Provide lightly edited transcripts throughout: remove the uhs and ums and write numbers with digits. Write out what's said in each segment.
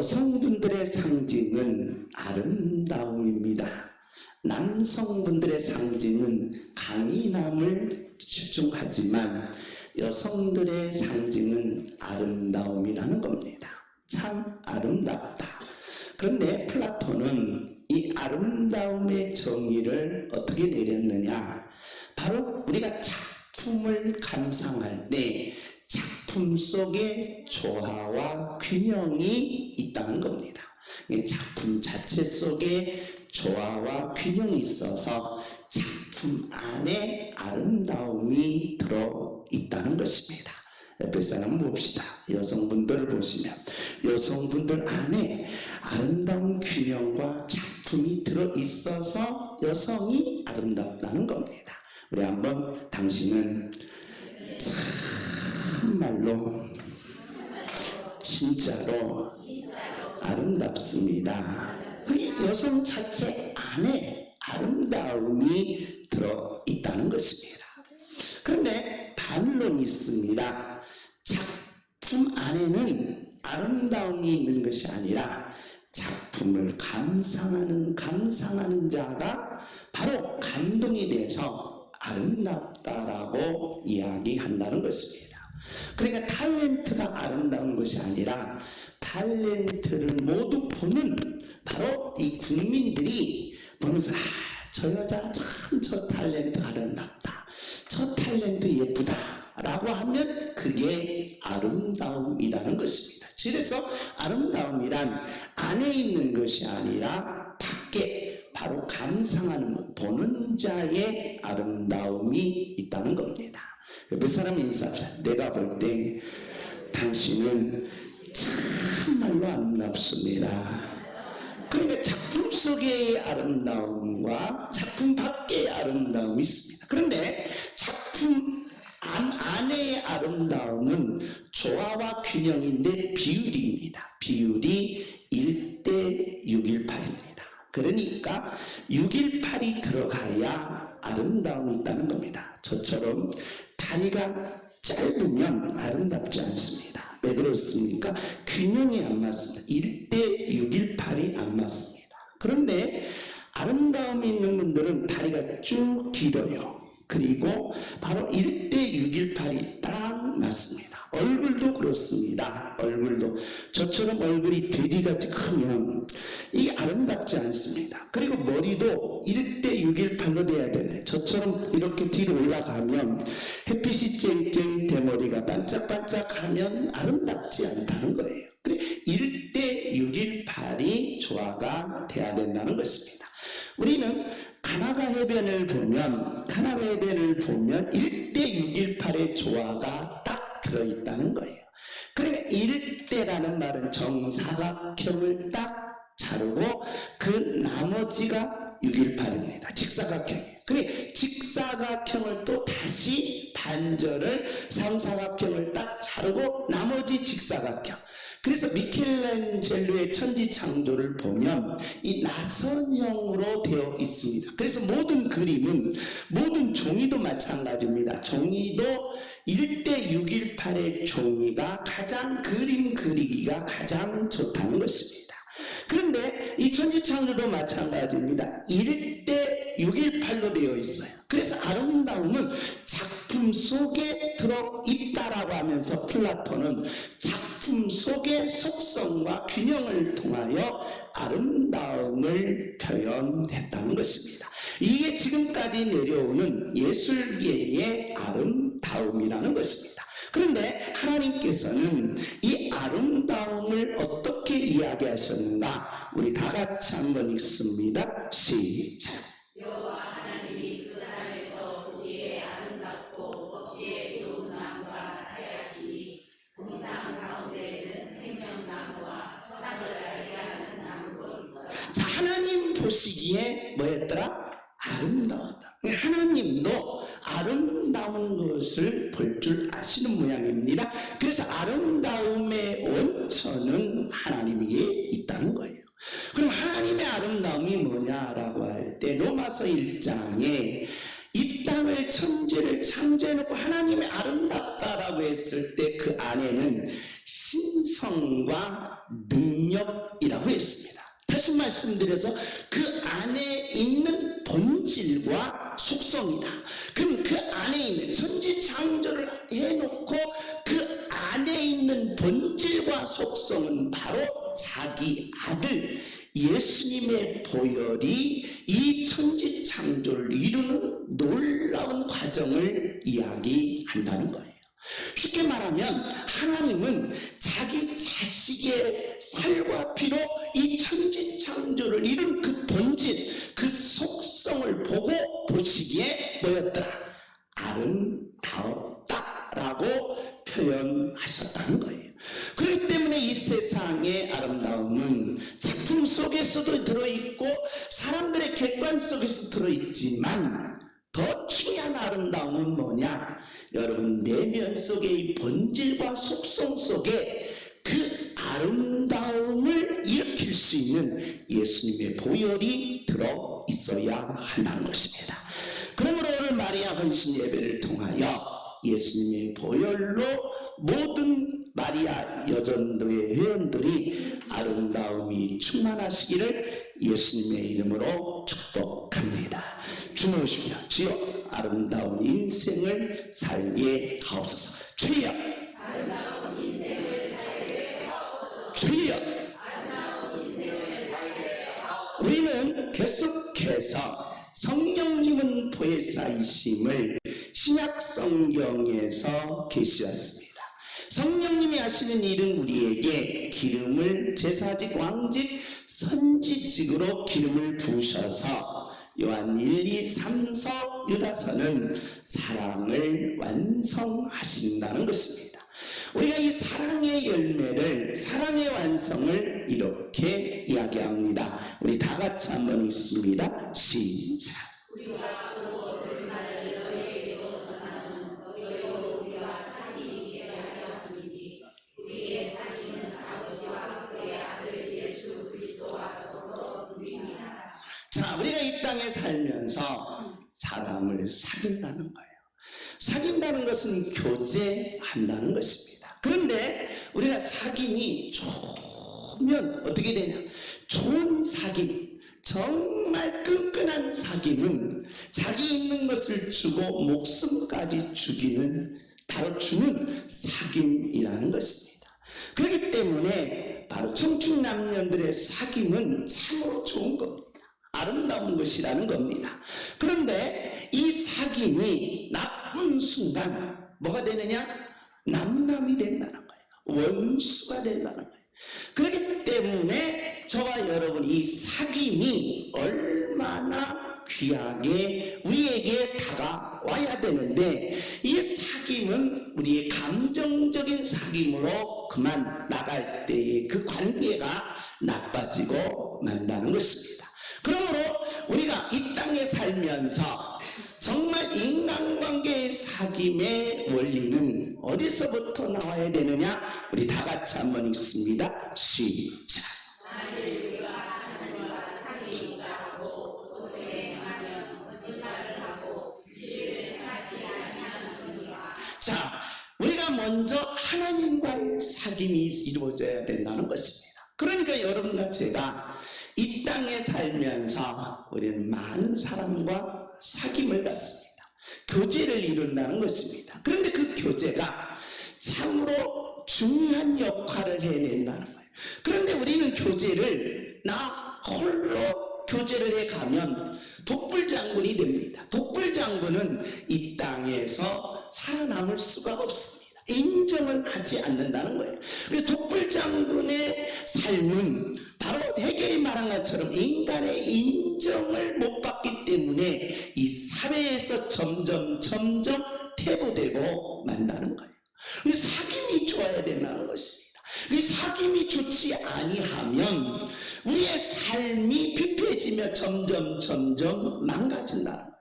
여성분들의 상징은 아름다움입니다. 남성분들의 상징은 강인함을 집중하지만 여성들의 상징은 아름다움이라는 겁니다. 참 아름답다. 그런데 플라톤은 이 아름다움의 정의를 어떻게 내렸느냐? 바로 우리가 작품을 감상할 때 작품 속에 조화와 균형이 있다는 겁니다. 작품 자체 속에 조화와 균형이 있어서 작품 안에 아름다움이 들어있다는 것입니다. 옆에 사람 봅시다. 여성분들을 보시면 여성분들 안에 아름다운 균형과 작품이 들어있어서 여성이 아름답다는 겁니다. 우리 한번 당신은 참말로 진짜로 아름답습니다. 여성 자체 안에 아름다움이 들어있다는 것입니다. 그런데 반론이 있습니다. 작품 안에는 아름다움이 있는 것이 아니라 작품을 감상하는 자가 바로 감동이 돼서 아름답다라고 이야기한다는 것입니다. 그러니까 탤런트가 아름다운 것이 아니라 탤런트를 모두 보는 바로 이 국민들이 보면서 저 여자 참 저 탤런트 아름답다, 저 탤런트 예쁘다 라고 하면 그게 아름다움이라는 것입니다. 그래서 아름다움이란 안에 있는 것이 아니라 밖에 바로 감상하는 보는 자의 아름다움이 있다는 겁니다. 옆에 사람 인사합시다. 내가 볼 때 당신은 참말로 아름답습니다. 그러니까 작품 속의 아름다움과 작품 밖의 아름다움이 있습니다. 그런데 작품 안의 아름다움은 조화와 균형인데 비율입니다. 비율이 1대 618입니다. 그러니까 618이 들어가야 아름다움이 있다는 겁니다. 저처럼 다리가 짧으면 아름답지 않습니다. 왜 그렇습니까? 균형이 안 맞습니다. 1대 618이 안 맞습니다. 그런데 아름다움이 있는 분들은 다리가 쭉 길어요. 그리고 바로 1대 618이 딱 맞습니다. 얼굴도 그렇습니다. 얼굴도 저처럼 얼굴이 돼지같이 크면 이게 아름답지 않습니다. 그리고 머리도 1대 618로 돼야 되네. 저처럼 이렇게 뒤로 올라가면 햇빛이 쨍쨍 대머리가 반짝반짝하면 아름답지 않다는 거예요. 그래 1대 618이 조화가 돼야 된다는 것입니다. 우리는 가나가 해변을 보면 1대 618의 조화가 딱 들어있다는 거예요. 그러니까 1대라는 말은 정사각형을 딱 자르고 그 나머지가 618입니다. 직사각형이에요. 그래 직사각형을 또 다시 반절을 삼사각형을 딱 자르고 나머지 직사각형. 그래서 미켈란젤로의 천지창조를 보면 이 나선형으로 되어 있습니다. 그래서 모든 그림은 모든 종이도 마찬가지입니다. 종이도 1대 618의 종이가 가장 그림 그리기가 가장 좋다는 것입니다. 그런데 이 천지창조도 마찬가지입니다. 1대 618로 되어 있어요. 그래서 아름다움은 작품 속에 들어있다라고 하면서 플라톤은 작품 속의 속성과 균형을 통하여 아름다움을 표현했다는 것입니다. 이게 지금까지 내려오는 예술계의 아름다움이라는 것입니다. 그런데 하나님께서는 이 아름다움을 어떻게 이야기하셨는가? 우리 다 같이 한번 읽습니다. 시작. 여호와 하나님이 그 땅에서 보기에 아름답고 먹기에 좋은 나무가 하야시니 동상 가운데에는 생명나무와 선악을 알게 하는 나무가 자, 하나님 보시기에 뭐였더라? 아름다웠다. 하나님도 아름다운 것을 볼 줄 아시는 모양입니다. 그래서 아름다움의 원천은 하나님에게 있다는 거예요. 그럼 하나님의 아름다움이 뭐냐라고 할 때 로마서 1장에 이 땅을 천지를 창조해놓고 하나님의 아름답다라고 했을 때 그 안에는 신성과 능력 다시 말씀드려서 그 안에 있는 본질과 속성이다. 그럼 그 안에 있는 천지창조를 해놓고 그 안에 있는 본질과 속성은 바로 자기 아들 예수님의 보혈이 이 천지창조를 이루는 놀라운 과정을 이야기한다는 거예요. 쉽게 말하면 하나님은 자기 자식의 살과 피로 이 천지창조를 이룬 그 본질, 그 속성을 보고 보시기에 뭐였더라? 아름다웠다라고 표현하셨다는 거예요. 그렇기 때문에 이 세상의 아름다움은 작품 속에서도 들어있고 사람들의 객관 속에서 들어있지만 더 중요한 아름다움은 뭐냐? 여러분 내면 속의 이 본질과 속성 속에 그 아름다움을 일으킬 수 있는 예수님의 보혈이 들어 있어야 한다는 것입니다. 그러므로 오늘 마리아 헌신 예배를 통하여 예수님의 보혈로 모든 마리아 여전도의 회원들이 아름다움이 충만하시기를 예수님의 이름으로 축복합니다. 주무십시오. 주여 아름다운 인생을 살게 하옵소서. 주여 아름다운 인생을 살게 하옵소서. 주여 아름다운 인생을 살게 하옵소서. 우리는 계속해서 성령님은 보혜사이심을 신약 성경에서 계시했습니다. 성령님이 하시는 일은 우리에게 기름을 제사직, 왕직, 선지직으로 기름을 부으셔서 요한 1, 2, 3서, 유다서는 사랑을 완성하신다는 것입니다. 우리가 이 사랑의 열매를, 사랑의 완성을 이렇게 이야기합니다. 우리 다 같이 한번 읽습니다. 시작. 우리가 보고 들은 말을 너희에게도 전하는 너희도 우리와 사귐있게 하려 함이니 우리의 사귐은 아버지와 그의 아들 예수 그리스도와 더불어 누립니다. 자, 우리가 이 땅에 살면서 사람을 사귄다는 거예요. 사귄다는 것은 교제한다는 것입니다. 그런데 우리가 사귐이 좋으면 어떻게 되냐? 좋은 사귐, 정말 끈끈한 사귐은 자기 있는 것을 주고 목숨까지 주기는 바로 주는 사귐이라는 것입니다. 그렇기 때문에 바로 청춘남녀들의 사귐은 참으로 좋은 겁니다. 아름다운 것이라는 겁니다. 그런데 이 사귐이 나쁜 순간 뭐가 되느냐? 남남이 된다는 거예요. 원수가 된다는 거예요. 그렇기 때문에 저와 여러분 이 사귐이 얼마나 귀하게 우리에게 다가와야 되는데 이 사귐은 우리의 감정적인 사귐으로 그만 나갈 때의 그 관계가 나빠지고 만다는 것입니다. 그러므로 우리가 이 땅에 살면서 정말 인간관계의 사귐의 원리는 어디서부터 나와야 되느냐? 우리 다 같이 한번 읽습니다. 시작. 만일 우리가 하나님과 사귐이다 하고 어떻게 행하면 거짓말을 하고 진리를 행하지 아니하느니라. 자, 우리가 먼저 하나님과의 사귐이 이루어져야 된다는 것입니다. 그러니까 여러분과 제가 이 땅에 살면서 우리는 많은 사람과 사귐을 갖습니다. 교제를 이룬다는 것입니다. 그런데 그 교제가 참으로 중요한 역할을 해낸다는 거예요. 그런데 우리는 교제를 나 홀로 교제를 해가면 독불장군이 됩니다. 독불장군은 이 땅에서 살아남을 수가 없습니다. 인정을 하지 않는다는 거예요. 그래서 독불장군의 삶은 바로 해결이 말한 것처럼 인간의 인정을 못 받기 때문에 이 사회에서 점점 퇴보되고 만다는 거예요. 사귐이 좋아야 된다는 것입니다. 이 사귐이 좋지 아니하면 우리의 삶이 피폐해지며 점점 망가진다는 거예요.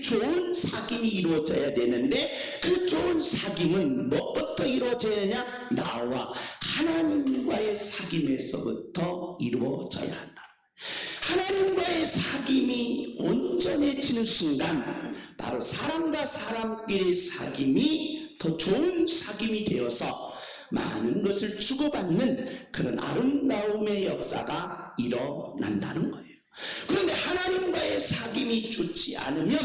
좋은 사귐이 이루어져야 되는데 그 좋은 사귐은 무엇부터 이루어져야 하냐? 나와 하나님과의 사귐에서부터 이루어져야 한다는 거예요. 하나님과의 사귐이 온전해지는 순간 바로 사람과 사람끼리의 사귐이 더 좋은 사귐이 되어서 많은 것을 주고받는 그런 아름다움의 역사가 일어난다는 거예요. 그런데 하나님과의 사귐이 좋지 않으면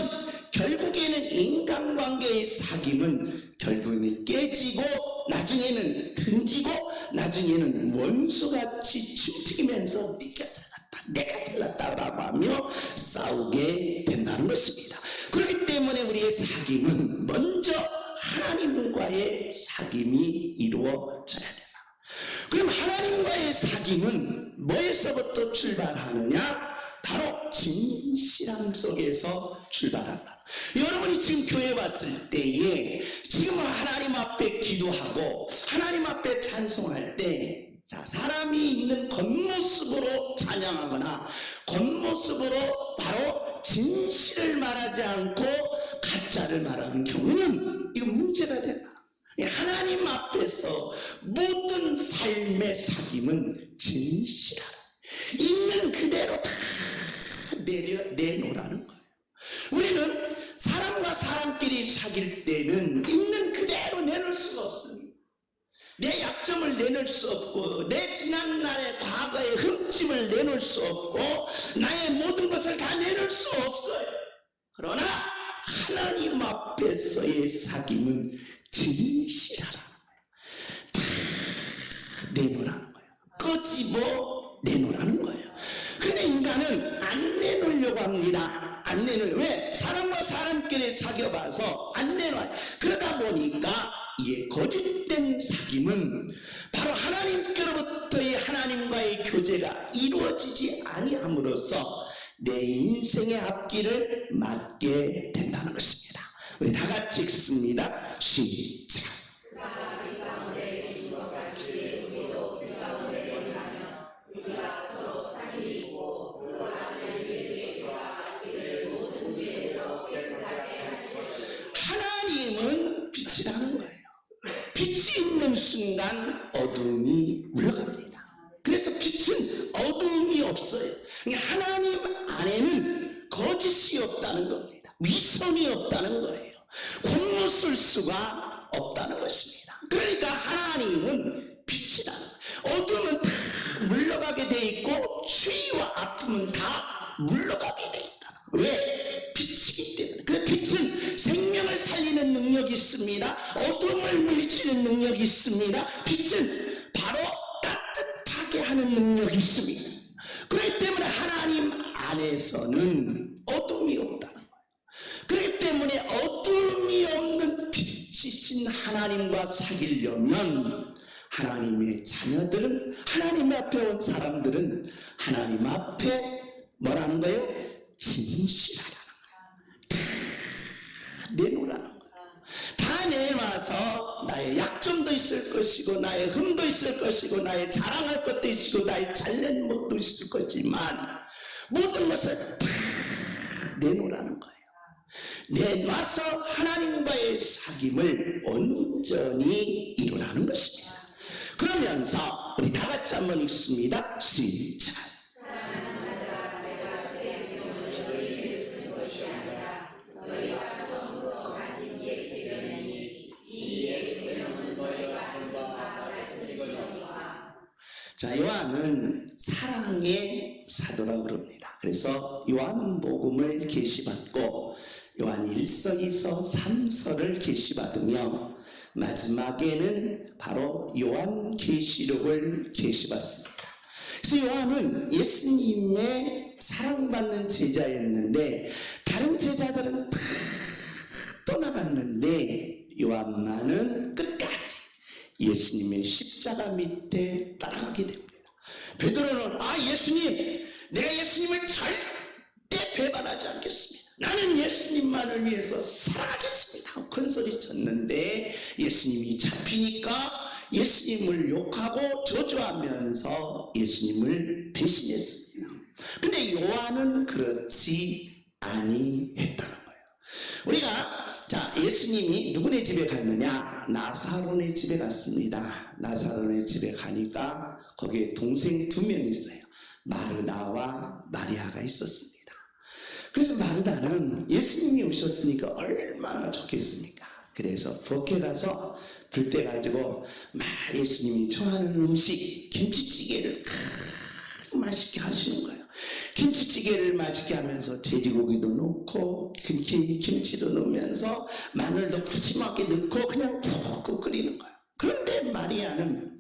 결국에는 인간관계의 사귐은 결국에는 깨지고 나중에는 등지고 나중에는 원수같이 침튀기면서 네가 잘났다 내가 잘났다라고 하며 싸우게 된다는 것입니다. 그렇기 때문에 우리의 사귐은 먼저 하나님과의 사귐이 이루어져야 된다. 그럼 하나님과의 사귐은 뭐에서부터 출발하느냐? 바로 진실함 속에서 출발한다. 여러분이 지금 교회 왔을 때에 지금 하나님 앞에 기도하고 하나님 앞에 찬송할 때 사람이 있는 겉모습으로 찬양하거나 겉모습으로 바로 진실을 말하지 않고 가짜를 말하는 경우는 이거 문제가 된다. 하나님 앞에서 모든 삶의 사귐은 진실하라. 있는 그대로 다 내놓으라는 거예요. 우리는 사람과 사람끼리 사귈 때는 있는 그대로 내놓을 수가 없습니다. 내 약점을 내놓을 수 없고 내 지난날의 과거의 흠집을 내놓을 수 없고 나의 모든 것을 다 내놓을 수 없어요. 그러나 하나님 앞에서의 사귐은 진실하라는 거예요. 다 내놓으라는 거예요. 끄집어 내놓으라는 거예요. 근데 인간은 안 내놓으려고 합니다. 안 내놓으려고. 왜? 사람과 사람끼리 사귀어봐서 안 내놔요. 그러다 보니까 이게 거짓된 사귐은 바로 하나님께로부터의 하나님과의 교제가 이루어지지 아니함으로써 내 인생의 앞길을 막게 된다는 것입니다. 우리 다 같이 읽습니다. 시작. 하나님은 빛이라는 거예요. 빛이 있는 순간 어둠이 물러갑니다. 그래서 빛은 어둠이 없어요. 하나님 안에는 거짓이 없다는 겁니다. 위선이 없다는 거예요. 곤모쓸 수가 없다는 것입니다. 그러니까 하나님은 빛이라는 거예요. 어둠은 다 물러가게 돼 있고 추위와 아픔은 다 물러가게 돼 있다. 왜? 빛이기 때문에. 그 빛은 생명을 살리는 능력이 있습니다. 어둠을 물리치는 능력이 있습니다. 빛은 바로 따뜻하게 하는 능력이 있습니다. 그렇기 때문에 하나님 안에서는 어둠이 없다는 거예요. 그렇기 때문에 어둠이 없는 빛이신 하나님과 사귀려면 하나님의 자녀들은, 하나님 앞에 온 사람들은 하나님 앞에 뭐라는 거예요? 진실하라는 거예요. 다 내놓으라는 거예요. 다 내놔서 나의 약점도 있을 것이고 나의 흠도 있을 것이고 나의 자랑할 것도 있고 나의 잘난 것도 있을 것이지만 모든 것을 다 내놓으라는 거예요. 내놔서 하나님과의 사귐을 온전히 이루라는 것입니다. 그러면서 우리 다 같이 한번 읽습니다. 시작. 자, 요한은 사랑의 사도라고 그럽니다. 그래서 요한복음을 계시받고 요한 1서, 2서, 3서를 계시받으며 마지막에는 바로 요한계시록을 계시받습니다. 그래서 요한은 예수님의 사랑받는 제자였는데 다른 제자들은 다 떠나갔는데 요한만은 끝까지 예수님의 십자가 밑에 따라가게 됩니다. 베드로는 예수님, 내가 예수님을 절대 배반하지 않겠습니다. 나는 예수님만을 위해서 살아가겠습니다. 큰 소리 쳤는데 예수님이 잡히니까 예수님을 욕하고 저주하면서 예수님을 배신했습니다. 근데 요한은 그렇지 아니했다는 거예요. 우리가 예수님이 누구네 집에 갔느냐? 나사로네 집에 갔습니다. 나사로네 집에 가니까 거기에 동생 2명 있어요. 마르다와 마리아가 있었습니다. 그래서 마르다는 예수님이 오셨으니까 얼마나 좋겠습니까? 그래서 부엌에 가서 불 때 가지고 막 예수님이 좋아하는 음식 김치찌개를 맛있게 찌개를 맛있게 하면서 돼지고기도 넣고 김치도 넣으면서 마늘도 푸짐하게 넣고 그냥 푹 끓이는 거예요. 그런데 마리아는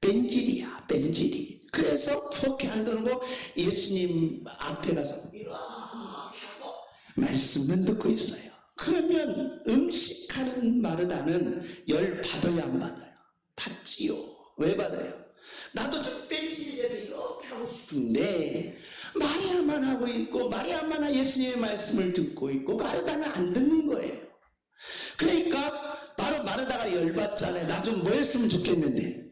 뺀질이야, 뺀질이. 그래서 그렇게 안 들고 예수님 앞에 가서 이렇게 하고 말씀만 듣고 있어요. 그러면 음식하는 마르다는 열 받아야 안 받아요? 받지요. 왜 받아요? 나도 좀 뺀질이 돼서 이렇게 하고 싶은데 마리아만 하고 있고 마리아만 예수님의 말씀을 듣고 있고 마르다는 안 듣는 거예요. 그러니까 바로 마르다가 열받잖아요. 나 좀 뭐 했으면 좋겠는데,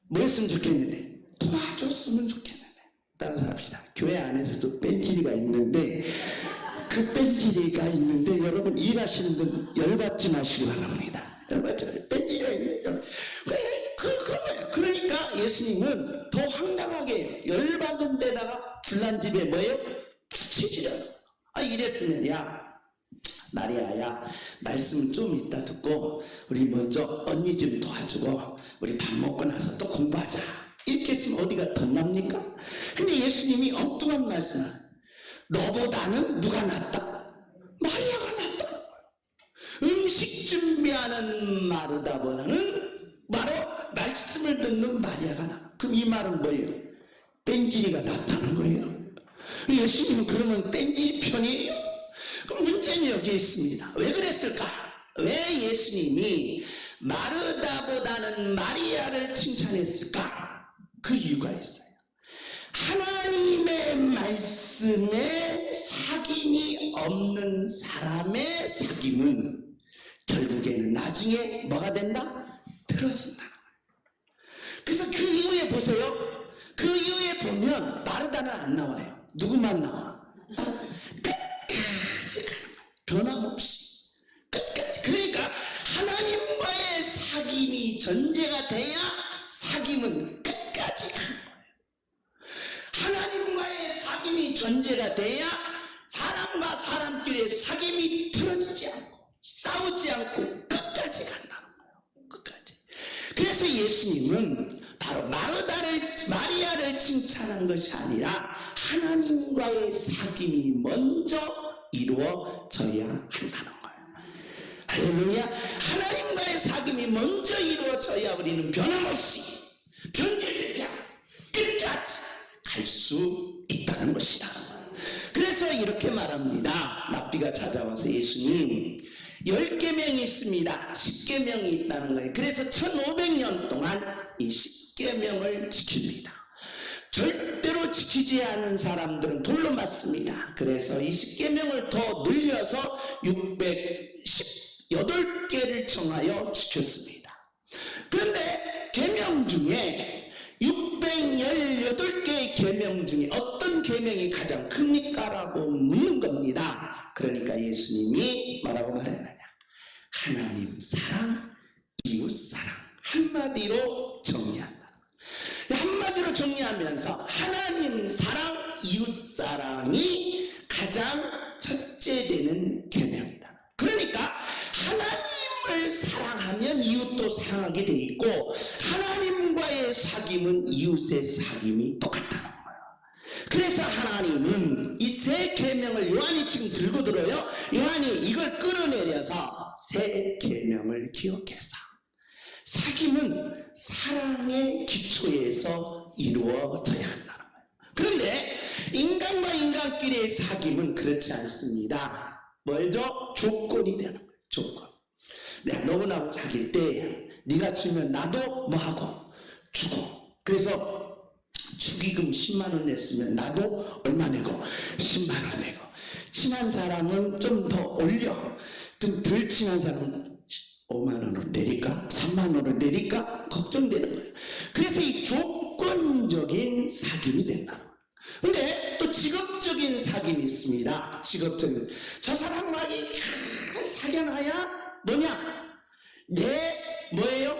뭐 했으면 좋겠는데, 도와줬으면 좋겠는데. 따라서 합시다. 교회 안에서도 뺀질이가 있는데, 그 뺀질이가 있는데 여러분 일하시는 분 열받지 마시기 바랍니다. 열받지 마세요. 뺀질이가 있는데 그러니까 예수님은 더 황당하게 열받은 데다가 불난 집에 뭐예요? 붙이지라는 거예요. 이랬으면 야 마리아야 말씀 좀 이따 듣고 우리 먼저 언니 좀 도와주고 우리 밥 먹고 나서 또 공부하자 이렇게 했으면 어디가 덧납니까? 근데 예수님이 엉뚱한 말씀을 너보다는 누가 낫다? 마리아가 낫다는 거예요. 음식 준비하는 마르다보다는 바로 말씀을 듣는 마리아가 나. 그럼 이 말은 뭐예요? 뺀질이가 낫다는 거예요. 예수님은 그러면 뺀질 편이에요? 그럼 문제는 여기 있습니다. 왜 그랬을까? 왜 예수님이 마르다보다는 마리아를 칭찬했을까? 그 이유가 있어요. 하나님의 말씀에 사귐이 없는 사람의 사귐은 결국에는 나중에 뭐가 된다? 틀어진다는 거예요. 그래서 그 이후에 보세요. 그 이후에 보면 마르다는 안 나와요. 누구만 나와? 끝까지 가는 거예요. 변함없이 끝까지. 그러니까 하나님과의 사귐이 전제가 돼야 사귐은 끝까지 가는 거예요. 하나님과의 사귐이 전제가 돼야 사람과 사람끼리의 사귐이 틀어지지 않고 싸우지 않고 끝까지 간다는 거예요. 끝까지. 그래서 예수님은 바로 마리아를 칭찬한 것이 아니라 하나님과의 사귐이 먼저 이루어져야 한다는 거예요. 할렐루야. 하나님과의 사귐이 먼저 이루어져야 우리는 변함없이 변질되지 않고 끝까지 갈 수 있다는 것이라는 거예요. 그래서 이렇게 말합니다. 납비가 찾아와서 예수님 10계명이 있습니다. 10계명이 있다는 거예요. 그래서 1500년 동안 이 10계명을 지킵니다. 절대로 지키지 않는 사람들은 돌로 맞습니다. 그래서 이 10계명을 더 늘려서 618개를 정하여 지켰습니다. 그런데 계명 중에 618개의 계명 중에 어떤 계명이 가장 큽니까? 라고 묻는 겁니다. 그러니까 예수님이 뭐라고 말했느냐? 하나님 사랑, 이웃 사랑. 한마디로 정리한다는 거예요. 한마디로 정리하면서 하나님 사랑, 이웃 사랑이 가장 첫째 되는 계명이다. 그러니까 하나님을 사랑하면 이웃도 사랑하게 돼 있고 하나님과의 사귐은 이웃의 사귐이 똑같다는 거예요. 그래서 하나님은 이 세 계명을 요한이 지금 들고 들어요. 요한이 이걸 끌어내려서 세 계명을 기억해서 사귐은 사랑의 기초에서 이루어져야 한다는 거예요. 그런데 인간과 인간끼리의 사귐은 그렇지 않습니다. 뭐죠? 조건이 되는 거예요. 조건. 내가 너하고 사귈 때 네가 주면 나도 뭐하고 주고. 그래서 축의금 10만원 냈으면 나도 얼마 내고 10만원 내고. 친한 사람은 좀 더 올려. 좀 덜 친한 사람은 5만원으로 내릴까? 3만원으로 내릴까? 걱정되는 거예요. 그래서 이 조건적인 사귐이 된다. 근데 또 직업적인 사귐이 있습니다. 직업적인. 저 사람과 사귀어놔야 뭐냐? 뭐예요?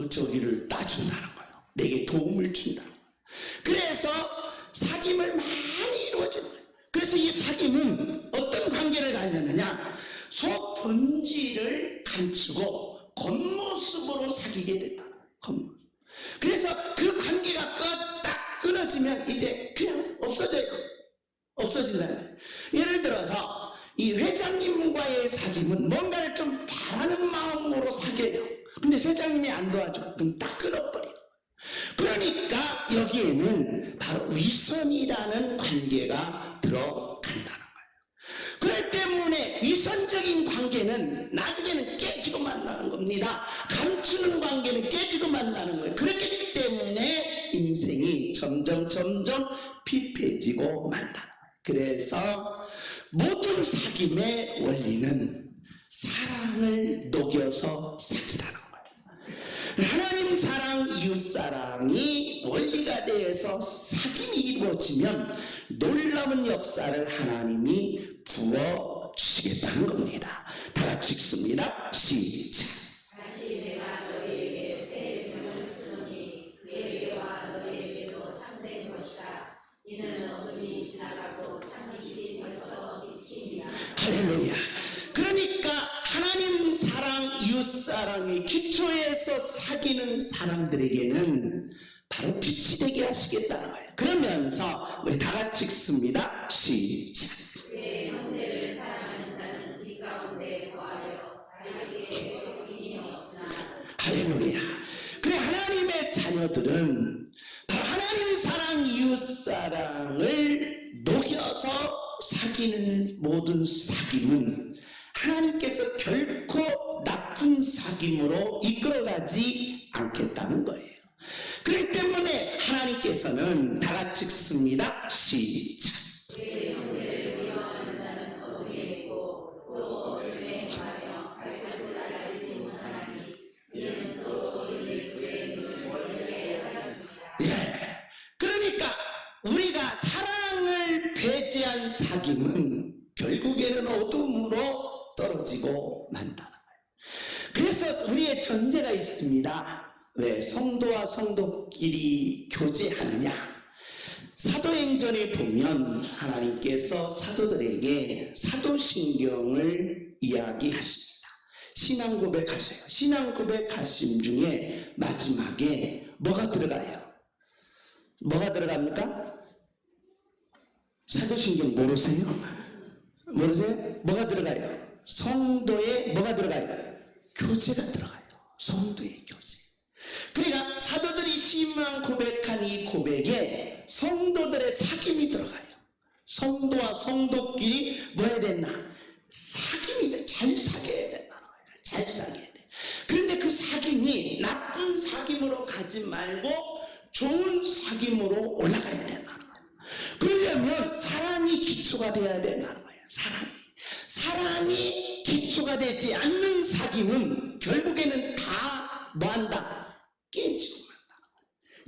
저기를 따준다는 거예요. 내게 도움을 준다는 거예요. 그래서 사귐을 많이 이루어지는 거예요. 그래서 이 사귐은 어떤 관계를 가지느냐? 속 본질을 감추고 겉모습으로 사귀게 된다는 거예요. 겉모습. 그래서 그 관계가 끊어지면 이제 그냥 없어져요. 없어진다는 거예요. 예를 들어서 이 회장님과의 사귐은 뭔가를 좀 바라는 마음으로 사귀어요. 근데 회장님이 안 도와줘. 그럼 딱 끊어버려요. 그러니까 여기에는 바로 위선이라는 관계가 들어간다는 거예요. 그렇기 때문에 위선적인 관계는 나중에는 깨지고 만나는 겁니다. 감추는 관계는 깨지고 만나는 거예요. 그렇기 때문에 인생이 점점 피폐해지고 만나는 거예요. 그래서 모든 사귐의 원리는 사랑을 녹여서 사귀라는 거예요. 하나님 사랑, 이웃 사랑이 원리가 돼서 사귐이 이루어지면 놀라운 역사를 하나님이 부어주시겠다는 겁니다. 다 같이 읽습니다. 시작. 다시 내가 너희에게 새 병을 쓰노니 너희에게와 너희에게도 참된 것이다. 이는 어둠이 지나가고 참빛이 벌써 비칩니다. 할렐루야. 그러니까 하나님 사랑, 이웃 사랑의 기초에서 사귀는 사람들에게는 바로 빛이 되게 하시겠다는 거예요. 그러면서 우리 다 같이 읽습니다. 시작. 그의 형제를 사랑하는 자는 빛 가운데 거하여 자기에게 어림이 없으나. 할렐루야. 그래, 하나님의 자녀들은 바로 하나님 사랑, 이웃 사랑을 녹여서 사귀는 모든 사귐은 하나님께서 결코 나쁜 사귐으로 이끌어가지 않겠다는 거예요. 그렇기 때문에 하나님께서는 다 같이 읽습니다. 시작. 그의 형제를 미워하는 자는 어둠에 있고 또 어둠에 거하며 밝혀서 알지 못하나니 이는 또 이는 그의 눈을 멀게 하셨습니다. 예. 그러니까 우리가 사랑을 배제한 사귐은 결국에는 어둠으로 떨어지고 만다는 거예요. 그래서 우리의 전제가 있습니다. 왜? 성도와 성도끼리 교제하느냐? 사도행전에 보면 하나님께서 사도들에게 사도신경을 이야기하십니다. 신앙 고백하세요. 신앙 고백하심 중에 마지막에 뭐가 들어가요? 뭐가 들어갑니까? 사도신경 모르세요? 모르세요? 뭐가 들어가요? 성도의 뭐가 들어가요? 교제가 들어가요. 성도의 교제. 그러니까 사도들이 신앙 고백한 이 고백에 성도들의 사귐이 들어가요. 성도와 성도끼리 뭐 해야 됐나? 사귐이 돼. 잘 사귀어야 된다는 거예요. 잘 사귀어야 돼. 그런데 그 사귐이 나쁜 사귐으로 가지 말고 좋은 사귐으로 올라가야 된다는 거예요. 그러려면 사랑이 기초가 돼야 된다는 거예요. 사랑이 기초가 되지 않는 사귐은 결국에는 다 뭐한다? 깨지고 만다.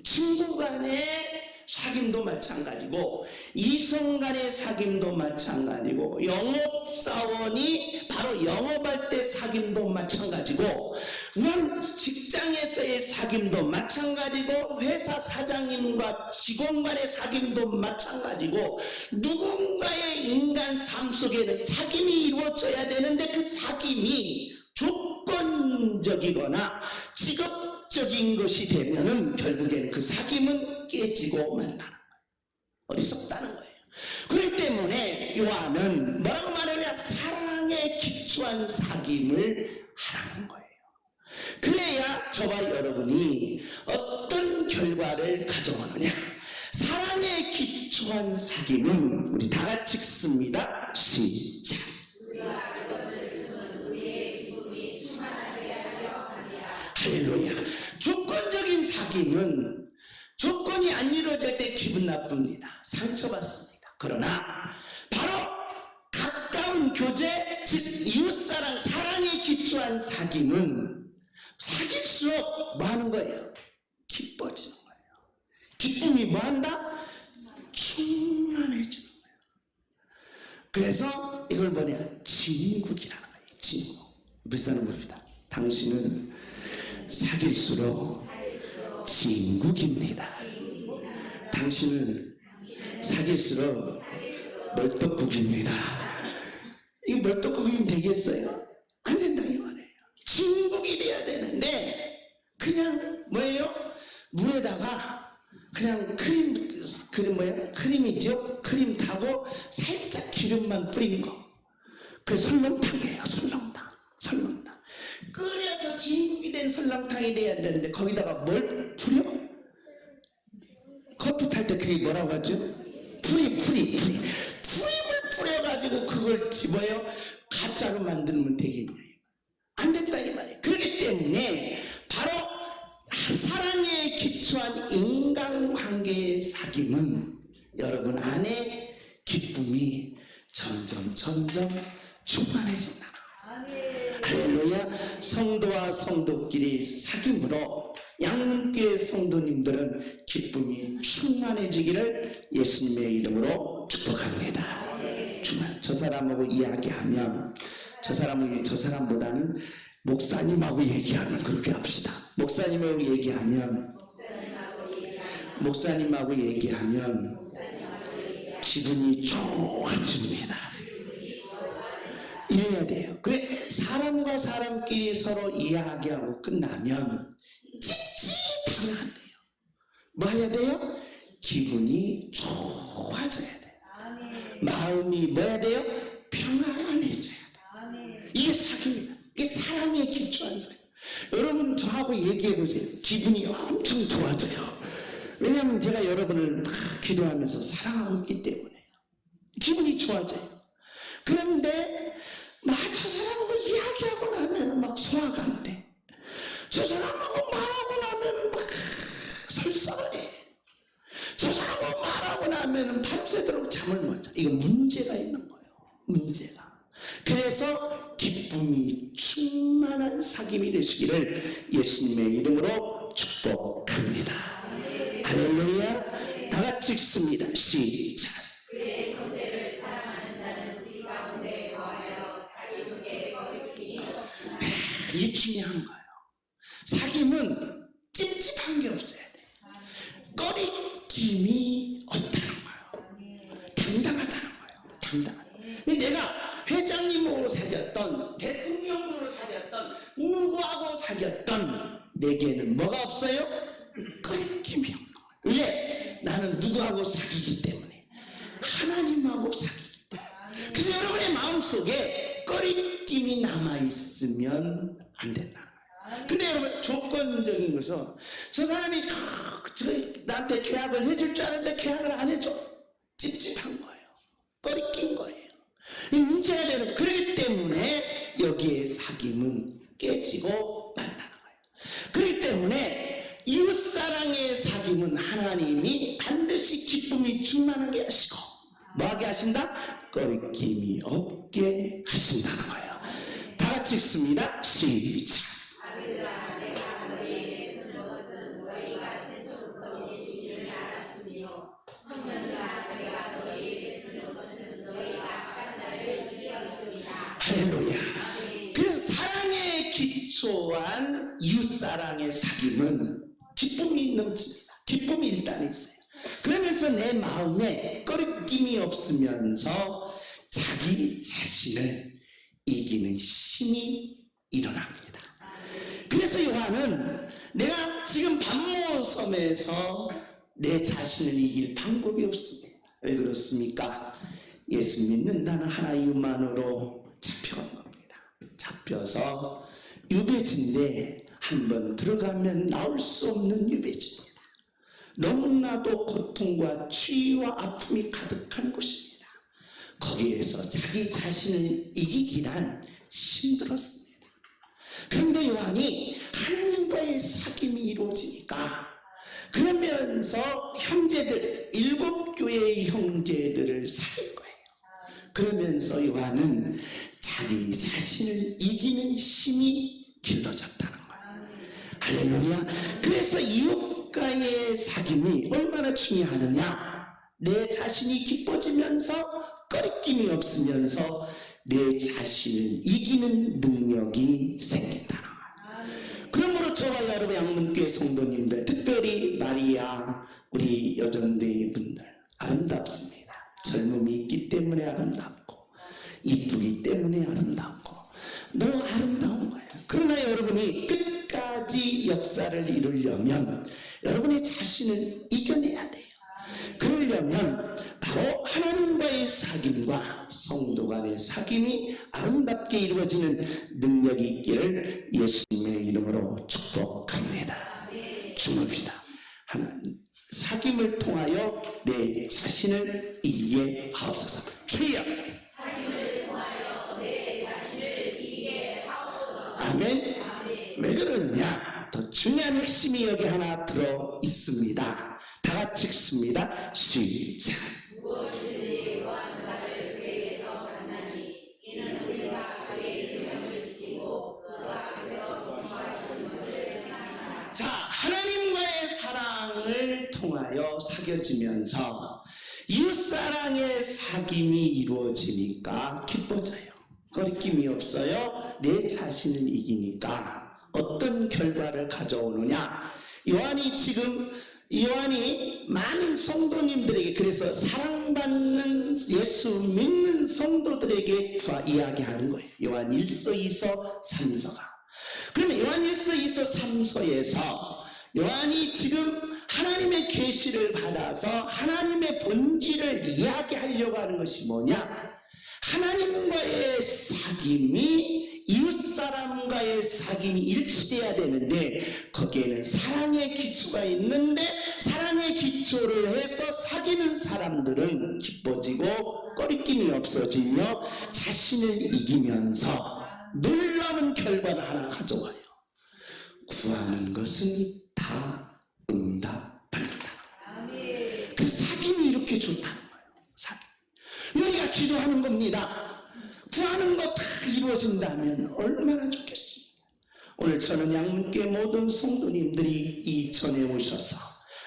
친구 간의 사귐도 마찬가지고 이성 간의 사귐도 마찬가지고 영업사원이 바로 영업할 때 사귐도 마찬가지고 직장에서의 사귐도 마찬가지고 회사 사장님과 직원 간의 사귐도 마찬가지고 누군가의 인간 삶 속에는 사귐이 이루어져야 되는데 그 사귐이 조건적이거나 직업적인 것이 되면은 결국엔 그 사귐은 깨지고 만다는 거예요. 어리석다는 거예요. 그렇기 때문에 요한은 뭐라고 말하냐? 사랑에 기초한 사귐을 하라는 거예요. 그래야 저와 여러분이 어떤 결과를 가져오느냐? 사랑에 기초한 사귐은 우리 다 같이 읽습니다. 시작. 우리가 이것을 쓰면 우리의 기쁨이 충만하게 하려 함이라. 할렐루야. 조건적인 사귐은 조건이 안 이루어질 때 기분 나쁩니다. 상처받습니다. 그러나 바로 가까운 교제, 즉 이웃사랑, 사랑에 기초한 사귐은 사귈수록 뭐 하는 거예요? 기뻐지는 거예요. 기쁨이 뭐 한다? 충만해지는 거예요. 그래서 이걸 뭐냐? 진국이라는 거예요. 진국. 비슷한 겁니다. 당신은 사귈수록 진국입니다. 당신은 사귈수록 멀떡국입니다. 이 멀떡국이면 되겠어요? 안 된다 이 말이에요. 진국이 돼야 되는데 그냥 뭐예요? 물에다가 그냥 크림 크림이죠. 크림 타고 살짝 기름만 뿌린 거. 그 설렁탕이에요. 설렁탕. 끓여서 진국이 된 설렁탕이 돼야 되는데 거기다가 뭘 뿌려? 커피 탈 때 그게 뭐라고 하죠? 프림을 뿌려가지고 그걸 집어요. 가짜로 만들면 되겠냐? 안 된다 이 말이에요. 그렇기 때문에 바로 사랑에 기초한 인간관계의 사귐은 여러분 안에 기쁨이 점점 충만해진다. 할렐루야. 성도와 성도끼리 사귐으로 양문교회 성도님들은 기쁨이 충만해지기를 예수님의 이름으로 축복합니다. 저 사람하고 이야기하면 저 사람보다는 목사님하고 얘기하면 그렇게 합시다. 목사님하고 얘기하면 기분이 좋아집니다. 이래야 돼요. 그래 사람과 사람끼리 서로 이야기하고 끝나면 찝찝하면 안 돼요. 뭐 해야 돼요? 기분이 좋아져야 돼요. 마음이 뭐 해야 돼요? 평안해져야 돼요. 이게 사귐이에요. 이게 사랑에 기초한 사귐. 여러분 저하고 얘기해 보세요. 기분이 엄청 좋아져요. 왜냐하면 제가 여러분을 막 기도하면서 사랑하고 있기 때문에요. 기분이 좋아져요. 그런데 저 사람하고 이야기하고 나면 막 소화가 안 돼. 저 사람하고 말하고 나면 막 설사해. 저 사람하고 말하고 나면 밤새도록 잠을 못 자. 이거 문제가 있는 거예요. 문제가. 그래서 기쁨이 충만한 사귐이 되시기를 예수님의 이름으로 축복합니다. 할렐루야. 다 같이 읽습니다. 시작. 그의 형제를 사랑하는 자는 우리 가운데 거하여 자기 속에 거리낌이 없으나. 이게 중요한 거예요. 사귐은 찝찝한 게 없어야 돼. 꺼리낌이 없다는 거예요. 당당하다는 거예요. 당당하다. 내가 회장님하고 사귀었던 대통령으로 사귀었던 누구하고 사귀었던 내게는 뭐가 없어요? 꺼리낌이 없는 거예요. 왜? 나는 누구하고 사귀기 때문에 하나님하고 사귀기 때문에. 그래서 여러분의 마음속에 꺼리낌이 남아있으면 안 된다는 거예요. 근데 여러분 조건적인 것은 저 사람이 나한테 계약을 해줄 줄 알았는데 계약을 안 해줘. 찝찝한 거예요. 꺼리낀 거예요. 문제가 되는 거예요. 그렇기 때문에 여기에 사귐은 깨지고 만나는 거예요. 그렇기 때문에 이웃사랑의 사귐은 하나님이 반드시 기쁨이 충만하게 하시고 뭐하게 하신다? 꺼리낌이 없게 하신다는 거예요. 다 같이 읽습니다. 시작. 아비들아 내가 너희에게 쓰는 것은 너희가 대적으로 계시지를 알았으며 청년들아 내가 너희에게 쓰는 것은 너희가 악한 자를 이기었습니다. 할렐루야. 그래서 사랑에 기초한 이웃사랑의 사귐은 기쁨이 넘칩니다. 기쁨이 일단 있어요. 그러면서 내 마음에 꺼리낌이 없으면서 자기 자신을 이기는 힘이 일어납니다. 그래서 요한은 내가 지금 반모섬에서 내 자신을 이길 방법이 없습니다. 왜 그렇습니까? 예수 믿는다는 하나 이유만으로 잡혀간 겁니다. 잡혀서 유배지인데 한번 들어가면 나올 수 없는 유배지입니다. 너무나도 고통과 추위와 아픔이 가득한 곳입니다. 거기에서 자기 자신을 이기기란 힘들었습니다. 그런데 요한이 하나님과의 사귐이 이루어지니까 그러면서 형제들, 7교회의 형제들을 사귈 거예요. 그러면서 요한은 자기 자신을 이기는 힘이 길러졌다는 거예요. 할렐루야. 그래서 이웃과의 사귐이 얼마나 중요하느냐. 내 자신이 기뻐지면서 꺼리낌이 없으면서 내 자신을 이기는 능력이 생긴다는 거예요. 그러므로 저와 여러분 양문교회 성도님들, 특별히 마리아 우리 여전대 분들 아름답습니다. 젊음이 있기 때문에 아름답고 이쁘기 때문에 아름답고 너무 아름다운 거예요. 그러나 여러분이 끝까지 역사를 이루려면 여러분의 자신을 이겨내야 돼요. 그러려면 바로 사귐과 성도 간의 사귐이 아름답게 이루어지는 능력이 있기를 예수님의 이름으로 축복합니다. 주옵시다. 사귐을 통하여 내 자신을 이기게 하옵소서. 주여. 사귐을 통하여 내 자신을 이기게 하옵소서. 아멘. 왜 그러느냐? 더 중요한 핵심이 여기 하나 들어 있습니다. 다 같이 읽습니다. 시작. 무엇이든지 구하는 바를 그에게서 받나니 이는 우리가 그의 유명을 지키고 그 앞에서 공부하신 것을 행하니라. 자, 하나님과의 사랑을 통하여 사귀어지면서 이웃사랑의 사귐이 이루어지니까 기뻐져요. 거리낌이 없어요. 내 자신을 이기니까 어떤 결과를 가져오느냐? 요한이 많은 성도님들에게, 그래서 사랑받는 예수 믿는 성도들에게 이야기하는 거예요. 요한 1서, 2서, 3서가. 그러면 요한 1서, 2서, 3서에서 요한이 지금 하나님의 계시를 받아서 하나님의 본질을 이야기하려고 하는 것이 뭐냐? 하나님과의 사귐이 이웃사람과의 사귐이 일치돼야 되는데 거기에는 사랑의 기초가 있는데 사랑의 기초를 해서 사귀는 사람들은 기뻐지고 꺼리낌이 없어지며 자신을 이기면서 놀라운 결과를 하나 가져와요. 구하는 것은 다 응답받는다. 그래서 사귐이 이렇게 좋다는 거예요. 사귐. 우리가 기도하는 겁니다. 구하는 거 다 이루어진다면 얼마나 좋겠습니까? 오늘 저는 양문교회 모든 성도님들이 이 전에 오셔서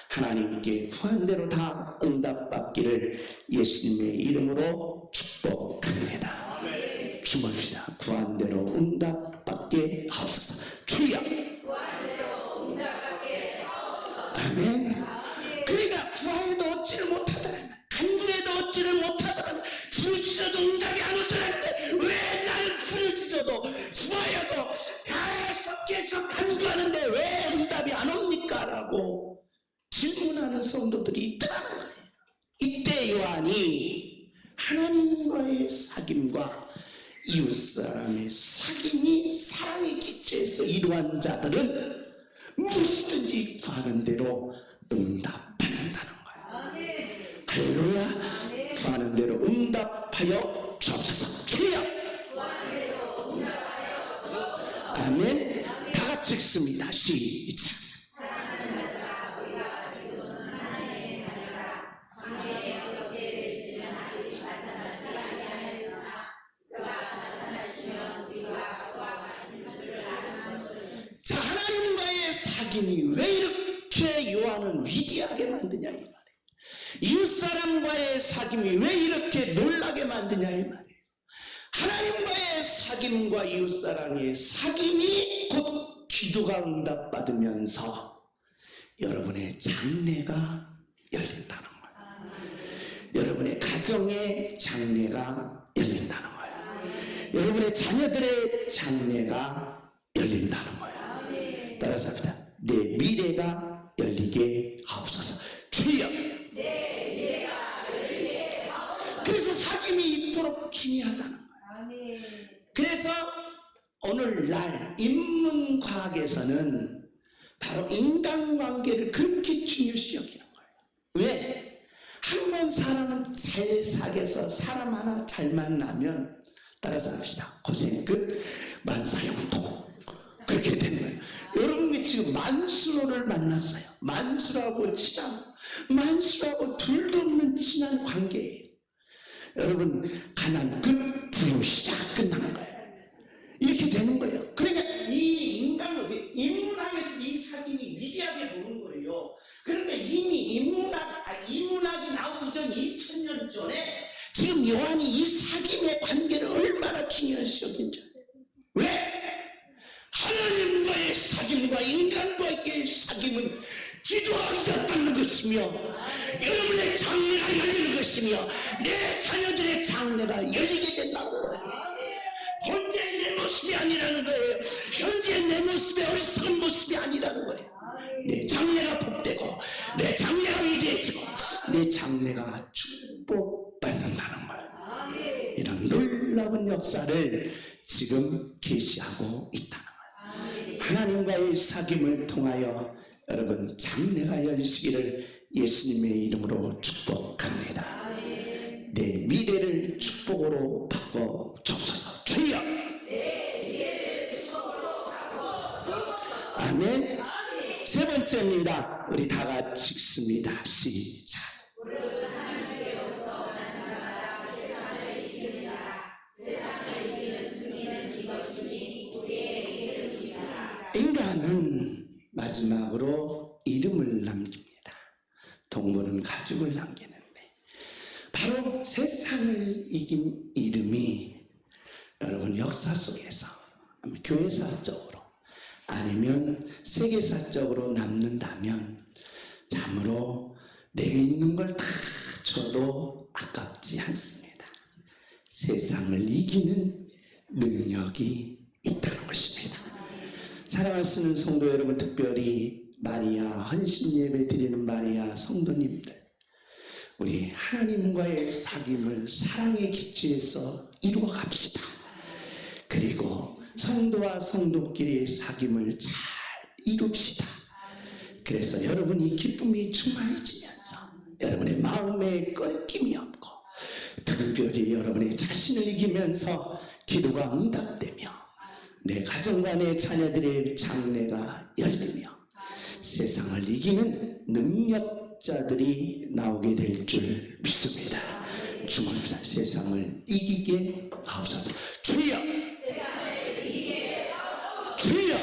하나님께 구한 대로 다 응답받기를 예수님의 이름으로 축복합니다. 주옵시다. 구한 대로 응답받게 하옵소서. 주여. 아멘. 그러니까 구하여도 얻지를 못하더라. 간구해도 얻지를 못하더라. 부르짖어도 응답이 안 오더라는데 왜 나는 부르짖어도 구하여도 계속 간구하는데 왜 응답이 안 옵니까? 라고 질문하는 성도들이 있더라는 거예요. 이때 요한이 하나님과의 사귐과 이웃사람의 사귐이 사랑의 기초에서 이루한 자들은 무엇이든지 구하는 대로 응답받는다는 거예요. 할렐루야. 구하는 대로 응답하여 주옵소서. 주여. 아멘. 다 같이 읽습니다. 시작. 자, 하나님과의 사귐이 왜 이렇게 요한은 위대하게 만드냐 이 말이에요. 이웃사람과의 사귐이 왜 이렇게 놀라게 만드냐 이 말이에요. 하나님과의 사귐과 이웃사람의 사귐이 곧 기도가 응답받으면서 여러분의 장래가 열린다는 거예요. 여러분의 가정의 장래가 열린다는 거예요. 여러분의 자녀들의 장래가 열린다는 거예요. 따라서 합시다. 내 미래가 열리게 하옵소서. 주여. 그래서 사귐이 이토록 중요하다는 거예요. 그래서 오늘날 인문과학에서는 바로 인간관계를 그렇게 중요시 여기는 거예요. 왜? 한 번 사람은 잘 사귀어서 사람 하나 잘 만나면 따라서 합시다. 고생 끝 만사형통 그렇게 된 거예요. 여러분이 지금 만수로를 만났어요. 만수라고 만수라고 둘도 없는 친한 관계예요. 여러분 가난 끝 부유 시작 끝나는 거예요. 이렇게 되는 거예요. 그러니까 이 인간을 인문학에서 이 사귐이 위대하게 보는 거예요. 그런데 이미 인문학이 나오기 전 2000년 전에 지금 요한이 이 사귐의 관계를 얼마나 중요시 여긴지 알아요. 왜? 하나님과의 사귐과 인간과의 사귐은 기도가 응답받는 것이며 여러분의 장래가 열리는 것이며 내 자녀들의 장래가 열리게 된다는 거예요. 현재 내 모습이 아니라는 거예요. 현재 내 모습의 어리석은 모습이 아니라는 거예요. 내 장래가 복되고 내 장래가 위대해지고 내 장래가 축복받는다는 거예요. 역사를 지금 계시하고 있다는 거예요. 하나님과의 사귐을 통하여 여러분 장래가 열리시기를 예수님의 이름으로 축복합니다. 내 미래를 축복으로 바꿔 주옵소서. 주여. 아멘. 세 번째입니다. 우리 다 같이 읽습니다. 시작. 인간은 마지막으로 이름을 남깁니다. 동물은 가죽을 남기는데 바로 세상을 이긴 이름이 여러분 역사 속에서 교회사적으로 아니면 세계사적으로 남는다면 참으로 내게 있는 걸 다 줘도 아깝지 않습니다. 세상을 이기는 능력이 있다는 것입니다. 사랑하시는 성도 여러분, 특별히 마리아 헌신 예배 드리는 마리아 성도님들, 우리 하나님과의 사귐을 사랑의 기초에서 이루어 갑시다. 그리고 성도와 성도끼리의 사귐을 잘 이룹시다. 그래서 여러분이 기쁨이 충만해지면서 여러분의 마음에 꺾임이 없고 특별히 여러분의 자신을 이기면서 기도가 응답되며 내 가정과 내 자녀들의 장래가 열리며 세상을 이기는 능력자들이 나오게 될 줄 믿습니다. 주님께서 세상을 이기게 하옵소서. 주여! 주여!